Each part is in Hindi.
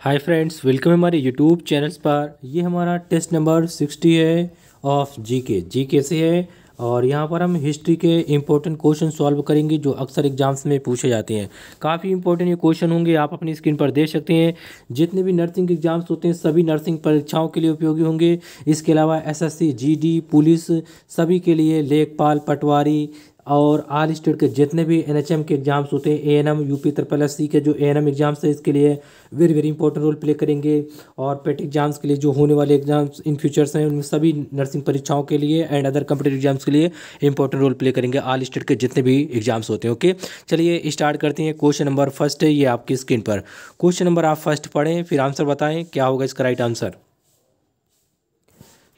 हाय फ्रेंड्स, वेलकम हमारे यूट्यूब चैनल्स पर। ये हमारा टेस्ट नंबर 60 है ऑफ जीके से है। और यहाँ पर हम हिस्ट्री के इम्पोर्टेंट क्वेश्चन सॉल्व करेंगे जो अक्सर एग्जाम्स में पूछे जाते हैं। काफ़ी इंपॉर्टेंट ये क्वेश्चन होंगे, आप अपनी स्क्रीन पर देख सकते हैं। जितने भी नर्सिंग एग्जाम्स होते हैं सभी नर्सिंग परीक्षाओं के लिए उपयोगी होंगे। इसके अलावा एसएससी, जीडी, पुलिस सभी के लिए, लेखपाल, पटवारी और ऑल स्टेट के जितने भी एनएचएम के एग्जाम्स होते हैं, एएनएम, यूपी ट्रिपल एससी के जो एएनएम एग्जाम्स है इसके लिए very very important role play करेंगे। और पेट एग्जाम्स के लिए जो होने वाले एग्जाम्स इन फ्यूचर्स हैं उनमें सभी नर्सिंग परीक्षाओं के लिए एंड अदर कम्पिटेटिव एग्जाम्स के लिए इंपॉर्टेंट रोल प्ले करेंगे ऑल स्टेट के जितने भी एग्जाम्स होते हैं। ओके, चलिए स्टार्ट करते हैं। क्वेश्चन नंबर फर्स्ट है, ये आपकी स्क्रीन पर। क्वेश्चन नंबर आप फर्स्ट पढ़ें फिर आंसर बताएं क्या होगा इसका राइट आंसर।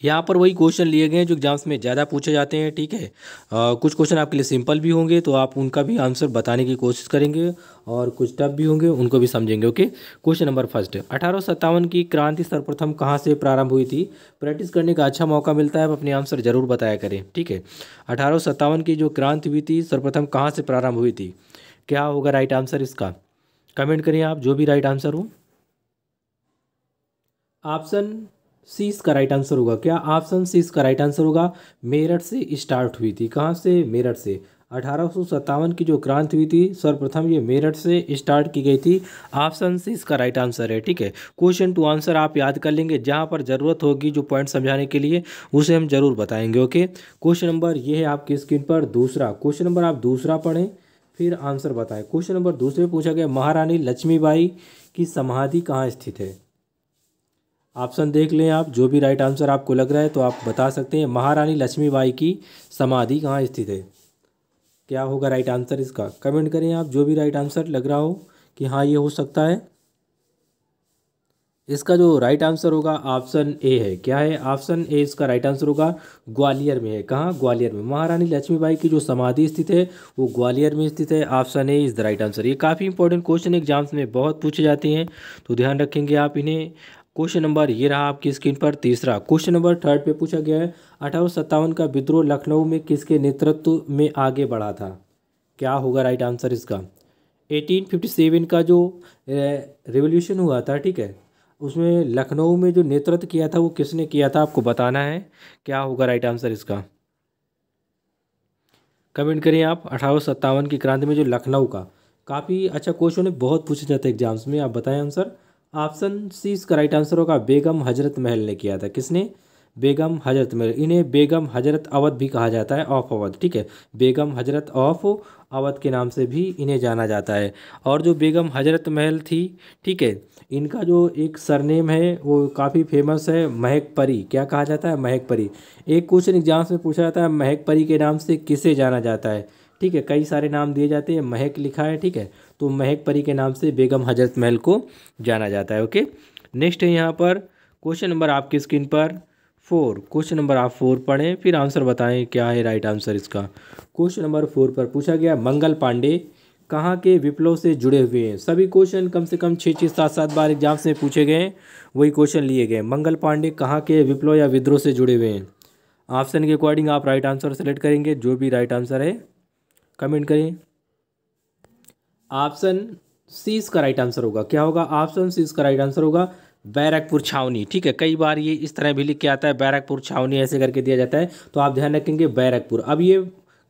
यहाँ पर वही क्वेश्चन लिए गए हैं जो एग्जाम्स में ज़्यादा पूछे जाते हैं। ठीक है, कुछ क्वेश्चन आपके लिए सिंपल भी होंगे तो आप उनका भी आंसर बताने की कोशिश करेंगे, और कुछ टफ भी होंगे उनको भी समझेंगे। ओके, क्वेश्चन नंबर फर्स्ट, 1857 की क्रांति सर्वप्रथम कहाँ से प्रारंभ हुई थी? प्रैक्टिस करने का अच्छा मौका मिलता है, आप अपने आंसर जरूर बताया करें। ठीक है, 1857 की जो क्रांति हुई थी सर्वप्रथम कहाँ से प्रारंभ हुई थी? क्या होगा राइट आंसर इसका? कमेंट करिए आप जो भी राइट आंसर हो। ऑप्शन सी इसका राइट आंसर होगा। क्या ऑप्शन सी इसका राइट आंसर होगा? मेरठ से स्टार्ट हुई थी। कहाँ से? मेरठ से। 1857 की जो क्रांति हुई थी सर्वप्रथम ये मेरठ से स्टार्ट की गई थी। ऑप्शन सी इसका राइट आंसर है। ठीक है, क्वेश्चन टू आंसर आप याद कर लेंगे, जहाँ पर ज़रूरत होगी जो पॉइंट समझाने के लिए उसे हम जरूर बताएंगे। ओके, क्वेश्चन नंबर ये है आपकी स्क्रीन पर दूसरा। क्वेश्चन नंबर आप दूसरा पढ़ें फिर आंसर बताएं। क्वेश्चन नंबर दूसरे पूछा गया, महारानी लक्ष्मीबाई की समाधि कहाँ स्थित है? ऑप्शन देख लें आप, जो भी राइट आंसर आपको लग रहा है तो आप बता सकते हैं। महारानी लक्ष्मीबाई की समाधि कहाँ स्थित है? क्या होगा राइट आंसर इसका? कमेंट करें आप जो भी राइट आंसर लग रहा हो कि हाँ ये हो सकता है। इसका जो राइट आंसर होगा ऑप्शन ए है। क्या है? ऑप्शन ए इसका राइट आंसर होगा। ग्वालियर में है। कहाँ? ग्वालियर में। महारानी लक्ष्मीबाई की जो समाधि स्थित है वो ग्वालियर में स्थित है। Option A is the right answer. ये काफ़ी इंपॉर्टेंट क्वेश्चन एग्जाम्स में बहुत पूछे जाते हैं तो ध्यान रखेंगे आप इन्हें। क्वेश्चन नंबर ये रहा आपकी स्क्रीन पर तीसरा। क्वेश्चन नंबर थर्ड पे पूछा गया है, 1857 का विद्रोह लखनऊ में किसके नेतृत्व में आगे बढ़ा था? क्या होगा राइट आंसर इसका? 1857 का जो रिवोल्यूशन हुआ था, ठीक है, उसमें लखनऊ में जो नेतृत्व किया था वो किसने किया था आपको बताना है। क्या होगा राइट आंसर इसका? कमेंट करिए आप। 1857 की क्रांति में जो लखनऊ का, काफ़ी अच्छा क्वेश्चन है, बहुत पूछा जाता है एग्जाम्स में, आप बताएं आंसर। ऑप्शन सी इसका राइट आंसर होगा। बेगम हजरत महल ने किया था। किसने? बेगम हजरत महल। इन्हें बेगम हजरत अवध भी कहा जाता है, ऑफ अवध। ठीक है, बेगम हजरत ऑफ अवध के नाम से भी इन्हें जाना जाता है। और जो बेगम हजरत महल थी, ठीक है, इनका जो एक सरनेम है वो काफ़ी फेमस है, महक परी। क्या कहा जाता है? महक परी। एक क्वेश्चन एग्जाम्स में पूछा जाता है महक परी के नाम से किसे जाना जाता है। ठीक है, कई सारे नाम दिए जाते हैं, महक लिखा है, ठीक है, तो महक परी के नाम से बेगम हजरत महल को जाना जाता है। ओके, नेक्स्ट है यहाँ पर क्वेश्चन नंबर आपकी स्क्रीन पर 4। क्वेश्चन नंबर आप 4 पढ़ें फिर आंसर बताएं क्या है राइट आंसर इसका। क्वेश्चन नंबर 4 पर पूछा गया, मंगल पांडे कहाँ के विप्लव से जुड़े हुए हैं? सभी क्वेश्चन कम से कम 6-6, 7-7 बार एग्जाम्स में पूछे गए हैं, वही क्वेश्चन लिए गए। मंगल पांडे कहाँ के विप्लव या विद्रोह से जुड़े हुए हैं? ऑप्शन के अकॉर्डिंग आप राइट आंसर सेलेक्ट करेंगे, जो भी राइट आंसर है कमेंट करें। ऑप्शन सी इसका राइट आंसर होगा। क्या होगा? ऑप्शन सी इसका राइट आंसर होगा, बैरकपुर छावनी। ठीक है, कई बार ये इस तरह भी लिख के आता है, बैरकपुर छावनी ऐसे करके दिया जाता है, तो आप ध्यान रखेंगे बैरकपुर। अब ये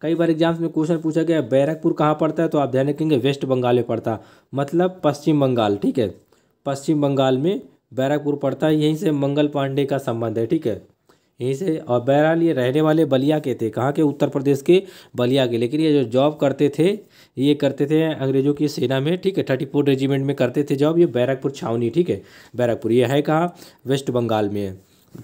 कई बार एग्जाम्स में क्वेश्चन पूछा गया बैरकपुर कहाँ पड़ता है, तो आप ध्यान रखेंगे वेस्ट बंगाल में पड़ता, मतलब पश्चिम बंगाल। ठीक है, पश्चिम बंगाल में बैरकपुर पड़ता है, यहीं से मंगल पांडे का संबंध है। ठीक है, यहीं से। और बहरहाल ये रहने वाले बलिया के थे। कहाँ के? उत्तर प्रदेश के बलिया के। लेकिन ये जो जॉब करते थे, ये करते थे अंग्रेजों की सेना में। ठीक है, 34 रेजिमेंट में करते थे जॉब, ये बैरकपुर छावनी। ठीक है, बैरकपुर ये है कहाँ? वेस्ट बंगाल में है।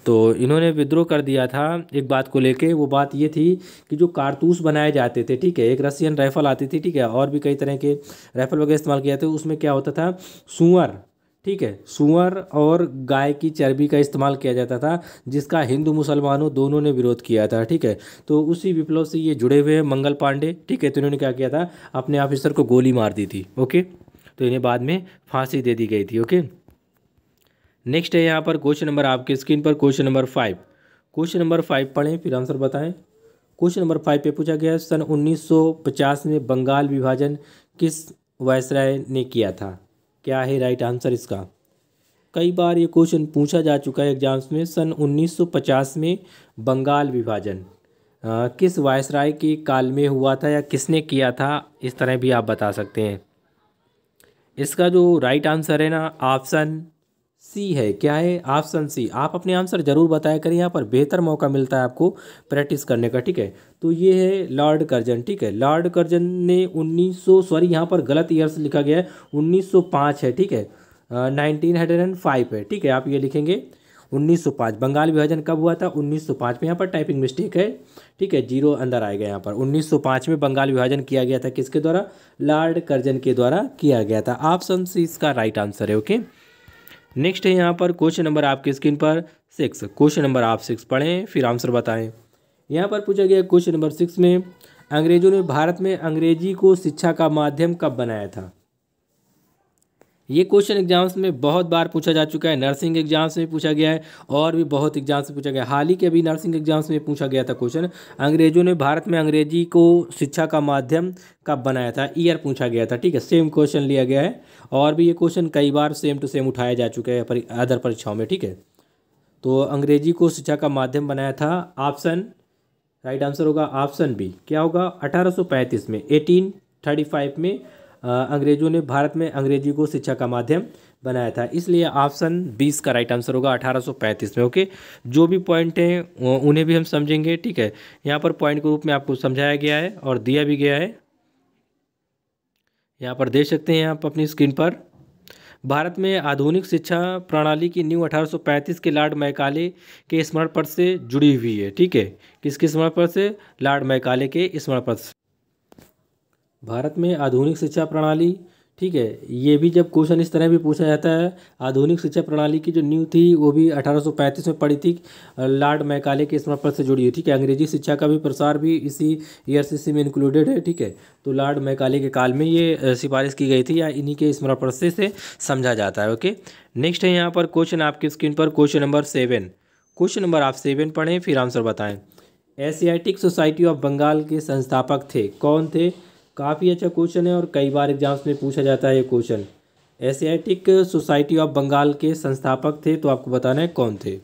तो इन्होंने विद्रोह कर दिया था एक बात को लेके। वो बात ये थी कि जो कारतूस बनाए जाते थे, ठीक है, एक रसियन राइफल आती थी, ठीक है, और भी कई तरह के राइफल वगैरह इस्तेमाल किया था। उसमें क्या होता था, सुअर, ठीक है, सुअर और गाय की चर्बी का इस्तेमाल किया जाता था, जिसका हिंदू मुसलमानों दोनों ने विरोध किया था। ठीक है, तो उसी विप्लव से ये जुड़े हुए हैं मंगल पांडे। ठीक है, तो इन्होंने क्या किया था, अपने ऑफिसर को गोली मार दी थी। ओके, तो इन्हें बाद में फांसी दे दी गई थी। ओके, नेक्स्ट है यहाँ पर क्वेश्चन नंबर आपके स्क्रीन पर क्वेश्चन नंबर 5। क्वेश्चन नंबर 5 पढ़ें फिर आंसर बताएं। क्वेश्चन नंबर 5 पे पूछा गया, सन 1950 में बंगाल विभाजन किस वायसराय ने किया था? क्या है राइट आंसर इसका? कई बार ये क्वेश्चन पूछा जा चुका है एग्जाम्स में। सन 1950 में बंगाल विभाजन किस वायसराय के काल में हुआ था या किसने किया था, इस तरह भी आप बता सकते हैं। इसका जो राइट आंसर है ना, ऑप्शन सी है। क्या है? Option C. आप अपने आंसर जरूर बताया करें, यहाँ पर बेहतर मौका मिलता है आपको प्रैक्टिस करने का, ठीक है। तो ये है लॉर्ड कर्जन, ठीक है। लॉर्ड कर्जन ने 1900, सॉरी यहाँ पर गलत ईयर्स लिखा गया है, 1905 है, ठीक है। 1905 है, ठीक है। आप ये लिखेंगे 1905। बंगाल विभाजन कब हुआ था? 1905 में। यहाँ पर टाइपिंग मिस्टेक है, ठीक है, जीरो अंदर आएगा यहाँ पर। 1905 में बंगाल विभाजन किया गया था, किसके द्वारा? लॉर्ड कर्जन के द्वारा किया गया था। ऑप्शन सी इसका राइट आंसर है। ओके, नेक्स्ट है यहाँ पर क्वेश्चन नंबर आपके स्क्रीन पर 6। क्वेश्चन नंबर आप 6 पढ़ें फिर आंसर बताएं। यहाँ पर पूछा गया क्वेश्चन नंबर 6 में, अंग्रेजों ने भारत में अंग्रेजी को शिक्षा का माध्यम कब बनाया था? ये क्वेश्चन एग्जाम्स में बहुत बार पूछा जा चुका है। नर्सिंग एग्जाम्स में पूछा गया है और भी बहुत एग्जाम्स में पूछा गया है। हाल ही के अभी नर्सिंग एग्जाम्स में पूछा गया था क्वेश्चन, अंग्रेजों ने भारत में अंग्रेजी को शिक्षा का माध्यम कब बनाया था? ईयर पूछा गया था, ठीक है। सेम क्वेश्चन लिया गया है और भी ये क्वेश्चन कई बार सेम टू सेम उठाया जा चुका है अदर परीक्षाओं में, ठीक है। तो अंग्रेजी को शिक्षा का माध्यम बनाया था, ऑप्शन राइट आंसर होगा ऑप्शन बी। क्या होगा? 1835 में, 1835 में अंग्रेजों ने भारत में अंग्रेजी को शिक्षा का माध्यम बनाया था, इसलिए ऑप्शन 20 का राइट आंसर होगा 1835 में। ओके, जो भी पॉइंट हैं उन्हें भी हम समझेंगे, ठीक है। यहाँ पर पॉइंट के रूप में आपको समझाया गया है और दिया भी गया है, यहाँ पर देख सकते हैं आप अपनी स्क्रीन पर। भारत में आधुनिक शिक्षा प्रणाली की नींव 1835 के लॉर्ड मैकाले के स्मरण पत्र से जुड़ी हुई है, ठीक है। किसके स्मरण पत्र से? लॉर्ड मैकाले के स्मरण पत्र से। भारत में आधुनिक शिक्षा प्रणाली, ठीक है। ये भी जब क्वेश्चन इस तरह भी पूछा जाता है, आधुनिक शिक्षा प्रणाली की जो नींव थी वो भी 1835 में पड़ी थी, लॉर्ड मैकाले के स्मरण पत्र से जुड़ी है, ठीक है। अंग्रेजी शिक्षा का भी प्रसार भी इसी ईआरसीसी में इंक्लूडेड है, ठीक है। तो लॉर्ड मैकाले के काल में ये सिफारिश की गई थी या इन्हीं के स्मरण पत्र से समझा जाता है। ओके, नेक्स्ट है यहाँ पर क्वेश्चन आपकी स्क्रीन पर क्वेश्चन नंबर 7। क्वेश्चन नंबर आप 7 पढ़ें फिर आंसर बताएं। एशियाटिक सोसाइटी ऑफ बंगाल के संस्थापक थे, कौन थे? काफ़ी अच्छा क्वेश्चन है और कई बार एग्जाम्स में पूछा जाता है ये question. Asiatic Society of Bengal के संस्थापक थे, तो आपको बताना है कौन थे।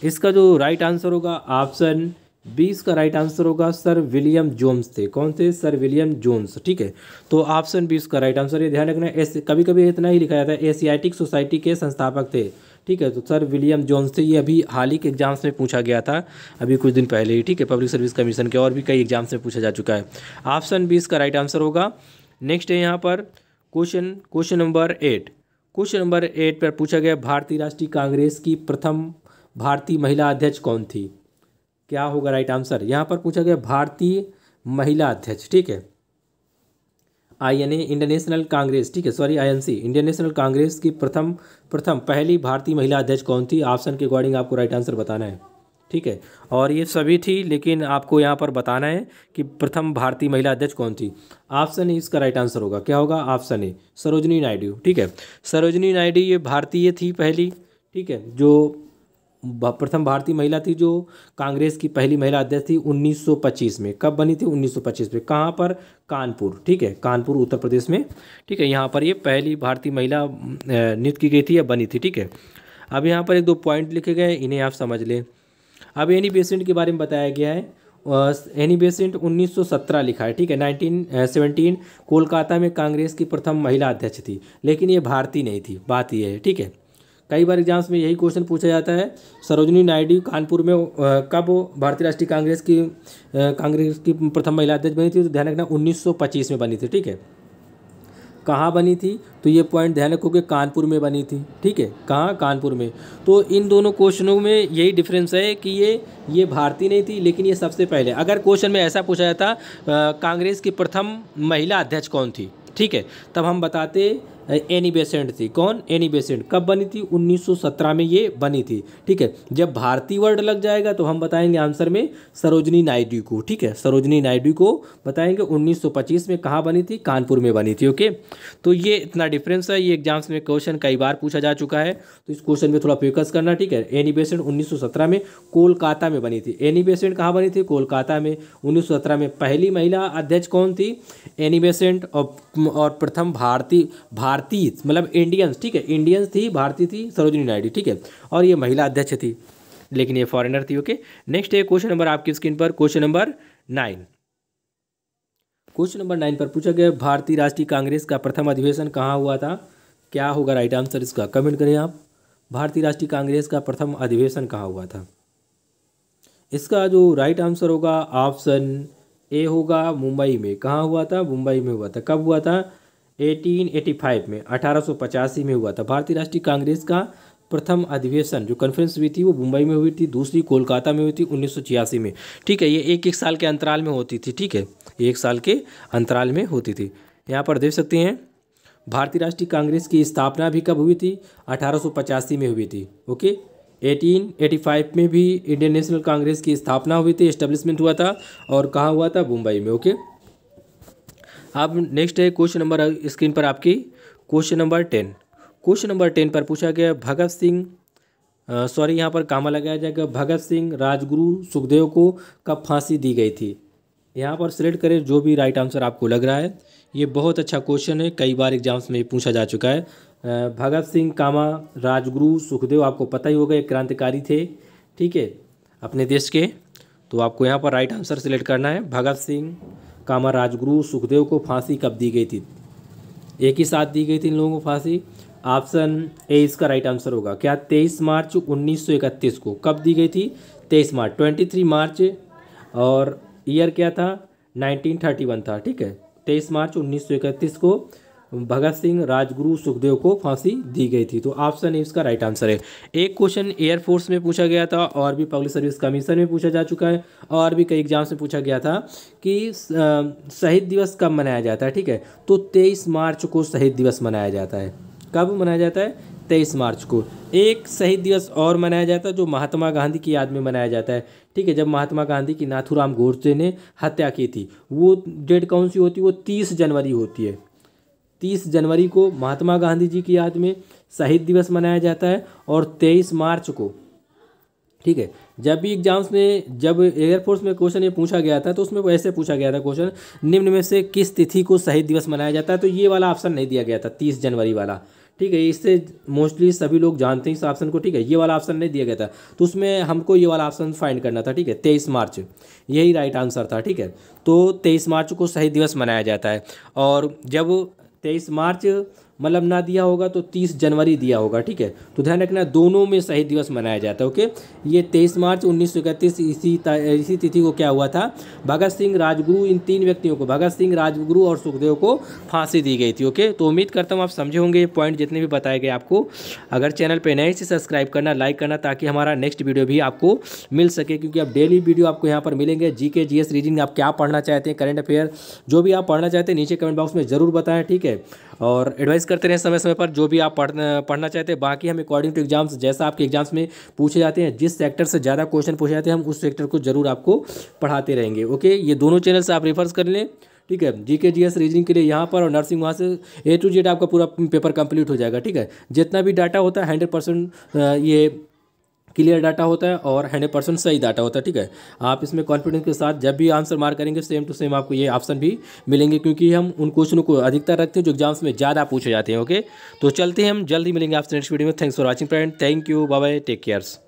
इसका जो राइट आंसर होगा ऑप्शन 20 का राइट आंसर होगा सर विलियम जोन्स थे। कौन थे? सर विलियम जोन्स, ठीक है। तो ऑप्शन 20 का राइट आंसर, ये ध्यान रखना। कभी कभी इतना ही लिखा जाता है एशियाटिक सोसाइटी के संस्थापक थे, ठीक है। तो सर विलियम जोन्स थे। ये अभी हाल ही के एग्जाम्स में पूछा गया था, अभी कुछ दिन पहले ही, ठीक है। पब्लिक सर्विस कमीशन के और भी कई एग्जाम्स में पूछा जा चुका है। ऑप्शन 20 का राइट आंसर होगा। नेक्स्ट है यहाँ पर क्वेश्चन नंबर 8। क्वेश्चन नंबर 8 पर पूछा गया भारतीय राष्ट्रीय कांग्रेस की प्रथम भारतीय महिला अध्यक्ष कौन थी? क्या होगा राइट आंसर? यहाँ पर पूछा गया भारतीय महिला अध्यक्ष, ठीक है। INA इंडियन नेशनल कांग्रेस, ठीक है, sorry INC Indian national Congress की प्रथम पहली भारतीय महिला अध्यक्ष कौन थी? ऑप्शन के अकॉर्डिंग आपको राइट आंसर बताना है, ठीक है। और ये सभी थी, लेकिन आपको यहाँ पर बताना है कि प्रथम भारतीय महिला अध्यक्ष कौन थी। ऑप्शन ए इसका राइट आंसर होगा। क्या होगा? ऑप्शन ए सरोजिनी नायडू, ठीक है। सरोजिनी नायडू ये भारतीय थी पहली, ठीक है, जो प्रथम भारतीय महिला थी, जो कांग्रेस की पहली महिला अध्यक्ष थी 1925 में। कब बनी थी? 1925 में। कहाँ पर? कानपुर, ठीक है, कानपुर उत्तर प्रदेश में, ठीक है। यहाँ पर ये पहली भारतीय महिला नियुक्त की गई थी या बनी थी, ठीक है। अब यहाँ पर 1-2 पॉइंट लिखे गए, इन्हें आप समझ लें। अब एनी बेसेंट के बारे में बताया गया है। एनी बेसेंट 1917 लिखा है, ठीक है। 1917 कोलकाता में कांग्रेस की प्रथम महिला अध्यक्ष थी, लेकिन ये भारतीय नहीं थी, बात ये है, ठीक है। कई बार एग्जाम्स में यही क्वेश्चन पूछा जाता है। सरोजिनी नायडू कानपुर में कब भारतीय राष्ट्रीय कांग्रेस की प्रथम महिला अध्यक्ष बनी थी? तो ध्यान रखना 1925 में बनी थी, ठीक है। कहाँ बनी थी? तो ये पॉइंट ध्यान रखोगे, कानपुर में बनी थी, ठीक है। कहाँ? कानपुर में। तो इन दोनों क्वेश्चनों में यही डिफरेंस है कि ये भारतीय नहीं थी, लेकिन ये सबसे पहले, अगर क्वेश्चन में ऐसा पूछा जाता कांग्रेस की प्रथम महिला अध्यक्ष कौन थी, ठीक है, तब हम बताते एनी बेसेंट थी। कौन? Annie Besant. कब बनी थी? 1917 में ये बनी थी, ठीक है। जब भारतीय वर्ड लग जाएगा तो हम बताएंगे आंसर में सरोजिनी नायडू को, ठीक है। सरोजिनी नायडू को बताएंगे 1925 में। कहाँ बनी थी? कानपुर में बनी थी, ओके। तो ये इतना डिफरेंस है। ये एग्जाम्स में क्वेश्चन कई बार पूछा जा चुका है, तो इस क्वेश्चन में थोड़ा फोकस करना, ठीक है। एनी बेसेंट 1917 में कोलकाता में बनी थी। एनी बेसेंट कहाँ बनी थी? कोलकाता में। 1917 में पहली महिला अध्यक्ष कौन थी? Annie Besant. और प्रथम भारतीय भारतीय मतलब इंडियंस, ठीक है, इंडियंस थी, भारतीय थी सरोजिनी नायडू, ठीक है, और ये महिला अध्यक्ष थी, लेकिन ये फॉरेनर थी। ओके, नेक्स्ट है क्वेश्चन नंबर आपकी स्क्रीन पर, क्वेश्चन नंबर 9। क्वेश्चन नंबर 9 पर पूछा गया भारतीय राष्ट्रीय कांग्रेस का प्रथम अधिवेशन कहाँ हुआ था? क्या होगा राइट आंसर इसका, कमेंट करें आप। भारतीय राष्ट्रीय कांग्रेस का प्रथम अधिवेशन कहाँ हुआ था? इसका जो राइट आंसर होगा ऑप्शन ए होगा मुंबई में। कहाँ हुआ था? मुंबई में हुआ था। कब हुआ था? 1885 में, 1885 में हुआ था। भारतीय राष्ट्रीय कांग्रेस का प्रथम अधिवेशन जो कॉन्फ्रेंस हुई थी वो मुंबई में हुई थी, दूसरी कोलकाता में हुई थी 1986 में, ठीक है। ये एक एक साल के अंतराल में होती थी, ठीक है, एक साल के अंतराल में होती थी। यहाँ पर देख सकते हैं भारतीय राष्ट्रीय कांग्रेस की स्थापना भी कब हुई थी? 1885 में हुई थी। ओके, 1885 में भी इंडियन नेशनल कांग्रेस की स्थापना हुई थी, एस्टेब्लिशमेंट हुआ था, और कहाँ हुआ था? मुंबई में। ओके, अब नेक्स्ट है क्वेश्चन नंबर स्क्रीन पर आपकी, क्वेश्चन नंबर 10। क्वेश्चन नंबर 10 पर पूछा गया भगत सिंह, सॉरी यहाँ पर कामा लगाया जाएगा, भगत सिंह, राजगुरु, सुखदेव को कब फांसी दी गई थी? यहाँ पर सिलेक्ट करें जो भी राइट आंसर आपको लग रहा है। ये बहुत अच्छा क्वेश्चन है, कई बार एग्जाम्स में पूछा जा चुका है। भगत सिंह कामा राजगुरु सुखदेव, आपको पता ही होगा, एक क्रांतिकारी थे, ठीक है, अपने देश के। तो आपको यहाँ पर राइट आंसर सिलेक्ट करना है। भगत सिंह कामा राजगुरु सुखदेव को फांसी कब दी गई थी? एक ही साथ दी गई थी इन लोगों को फांसी। ऑप्शन ए इसका राइट आंसर होगा। क्या? 23 मार्च 1931 को। कब दी गई थी? 23 मार्च, 23 मार्च, और ईयर क्या था? 1931 था, ठीक है। 23 मार्च 1931 को भगत सिंह, राजगुरु, सुखदेव को फांसी दी गई थी। तो ऑप्शन ए इसका राइट आंसर है। एक क्वेश्चन एयरफोर्स में पूछा गया था, और भी पब्लिक सर्विस कमीशन में पूछा जा चुका है, और भी कई एग्जाम्स में पूछा गया था कि शहीद दिवस कब मनाया जाता है, ठीक है। तो 23 मार्च को शहीद दिवस मनाया जाता है। कब मनाया जाता है? 23 मार्च को। एक शहीद दिवस और मनाया जाता है जो महात्मा गांधी की याद में मनाया जाता है, ठीक है। जब महात्मा गांधी की नाथूराम गोडसे ने हत्या की थी, वो डेट कौन सी होती है? वो 30 जनवरी होती है। 30 जनवरी को महात्मा गांधी जी की याद में शहीद दिवस मनाया जाता है, और 23 मार्च को, ठीक है। जब भी एग्जाम्स में, जब एयरफोर्स में क्वेश्चन ये पूछा गया था, तो उसमें वो ऐसे पूछा गया था क्वेश्चन, निम्न में से किस तिथि को शहीद दिवस मनाया जाता है? तो ये वाला ऑप्शन नहीं दिया गया था, 30 जनवरी वाला, ठीक है। इससे मोस्टली सभी लोग जानते हैं इस ऑप्शन को, ठीक है। ये वाला ऑप्शन नहीं दिया गया था, तो उसमें हमको ये वाला ऑप्शन फाइंड करना था, ठीक है। 23 मार्च यही राइट आंसर था, ठीक है। तो 23 मार्च को शहीद दिवस मनाया जाता है, और जब 23 मार्च मतलब ना दिया होगा तो 30 जनवरी दिया होगा, ठीक है। तो ध्यान रखना, दोनों में शहीद दिवस मनाया जाता है। ओके, ये 23 मार्च 1931 इसी तिथि को क्या हुआ था? भगत सिंह, राजगुरु, इन 3 व्यक्तियों को, भगत सिंह, राजगुरु और सुखदेव को फांसी दी गई थी। ओके, तो उम्मीद करता हूँ आप समझे होंगे ये पॉइंट जितने भी बताए गए आपको। अगर चैनल पर नए से सब्सक्राइब करना, लाइक करना, ताकि हमारा नेक्स्ट वीडियो भी आपको मिल सके, क्योंकि अब डेली वीडियो आपको यहाँ पर मिलेंगे। जीके, जीएस, रीजनिंग, आप क्या पढ़ना चाहते हैं, करंट अफेयर, जो भी आप पढ़ना चाहते हैं नीचे कमेंट बॉक्स में ज़रूर बताएं, ठीक है। और एडवाइस करते रहें समय समय पर जो भी आप पढ़ना चाहते हैं। बाकी हम अकॉर्डिंग टू एग्जाम्स, जैसा आपके एग्जाम्स में पूछे जाते हैं, जिस सेक्टर से ज़्यादा क्वेश्चन पूछे जाते हैं, हम उस सेक्टर को जरूर आपको पढ़ाते रहेंगे। ओके, ये दोनों चैनल से आप रेफर्स कर लें, ठीक है। जीके, जीएस, रीजनिंग के लिए यहाँ पर, और नर्सिंग वहाँ से A to Z आपका पूरा पेपर कंप्लीट हो जाएगा, ठीक है। जितना भी डाटा होता है 100% ये क्लियर डाटा होता है, और 100% सही डाटा होता है, ठीक है। आप इसमें कॉन्फिडेंस के साथ जब भी आंसर मार्क करेंगे, सेम टू सेम आपको ये ऑप्शन भी मिलेंगे, क्योंकि हम उन क्वेश्चनों को अधिकतर रखते हैं जो एग्जाम्स में ज़्यादा पूछे जाते हैं। ओके, तो चलते हैं, हम जल्दी मिलेंगे आपसे नेक्स्ट वीडियो में। Thanks for watching friend, thank you, bye bye, take cares.